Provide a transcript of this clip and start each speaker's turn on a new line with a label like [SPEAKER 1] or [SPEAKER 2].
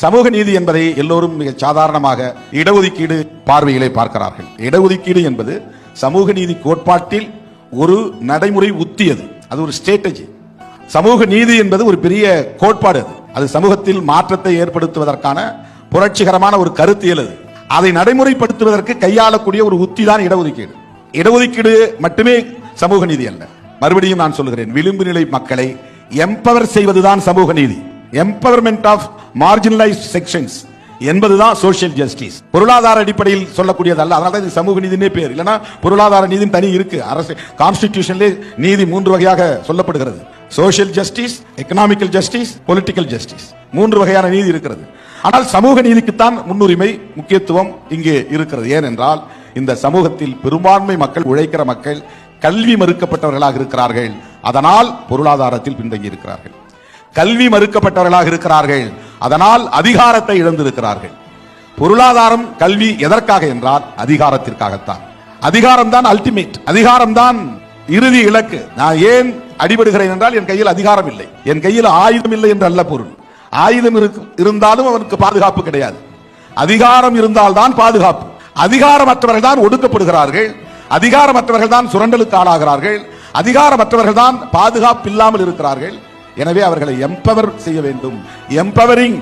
[SPEAKER 1] சமூக நீதி என்பதை எல்லோரும் மிக சாதாரணமாக இடஒதுக்கீடு பார்வையிலே பார்க்கிறார்கள். இடஒதுக்கீடு என்பது சமூக நீதி கோட்பாட்டில் ஒரு நடைமுறை உத்தி. அது ஒரு ஸ்ட்ராட்டஜி. சமூக நீதி என்பது ஒரு பெரிய கோட்பாடு. அது சமூகத்தில் மாற்றத்தை ஏற்படுத்துவதற்கான புரட்சிகரமான ஒரு கருத்தியல். அதை நடைமுறைப்படுத்துவதற்கு கையாளக்கூடிய ஒரு உத்தி தான் இடஒதுக்கீடு. இடஒதுக்கீடு மட்டுமே சமூக நீதி அல்ல. மறுபடியும் நான் சொல்கிறேன், விளிம்பு நிலை மக்களை எம்பவர் செய்வதுதான் சமூக நீதி. எம்பவர்மெண்ட் ஆஃப் மார்ஜினலைஸ்ட் செக்ஷன்ஸ் என்பதுதான் சோசியல் ஜஸ்டிஸ். பொருளாதார அடிப்படையில் சொல்லக்கூடியது அல்ல. அதனால இது சமூக நீதினே பேர். இல்லைன்னா பொருளாதார நீதி தனி இருக்கு. அரசு கான்ஸ்டிடியூஷன்ல நீதி 3 வகையாக சொல்லப்படுகிறது. Social justice, economical justice, political justice. 3 வகையான நீதி இருக்கிறது. ஆனால் சமூக நீதிக்குத்தான் முன்னுரிமை, முக்கியத்துவம் இங்கே இருக்கிறது. ஏனென்றால் இந்த சமூகத்தில் பெரும்பான்மை மக்கள், உழைக்கிற மக்கள் கல்வி மறுக்கப்பட்டவர்களாக இருக்கிறார்கள். அதனால் பொருளாதாரத்தில் பின்தங்கி இருக்கிறார்கள். கல்வி மறுக்கப்பட்டவர்களாக இருக்கிறார்கள். அதனால் அதிகாரத்தை இழந்திருக்கிறார்கள். பொருளாதாரம், கல்வி எதற்காக என்றால் அதிகாரத்திற்காகத்தான். அதிகாரம் தான் அல்டிமேட். அதிகாரம் தான் இறுதி இலக்கு. நான் ஏன் அடிபடுகிறேன் என்றால் என் கையில் அதிகாரம் இல்லை, என் கையில் ஆயுதம் இல்லை என்று அல்ல பொருள். ஆயுதம் இருந்தாலும் அவனுக்கு பாதுகாப்பு கிடையாது. அதிகாரம் இருந்தால்தான் பாதுகாப்பு. அதிகாரமற்றவர்கள் தான் ஒடுக்கப்படுகிறார்கள். அதிகாரமற்றவர்கள் தான் சுரண்டலுக்கு ஆளாகிறார்கள். அதிகாரமற்றவர்கள் தான் பாதுகாப்பு இல்லாமல் இருக்கிறார்கள். எனவே அவர்களை எம்பவர் செய்ய வேண்டும். எம்பவரிங்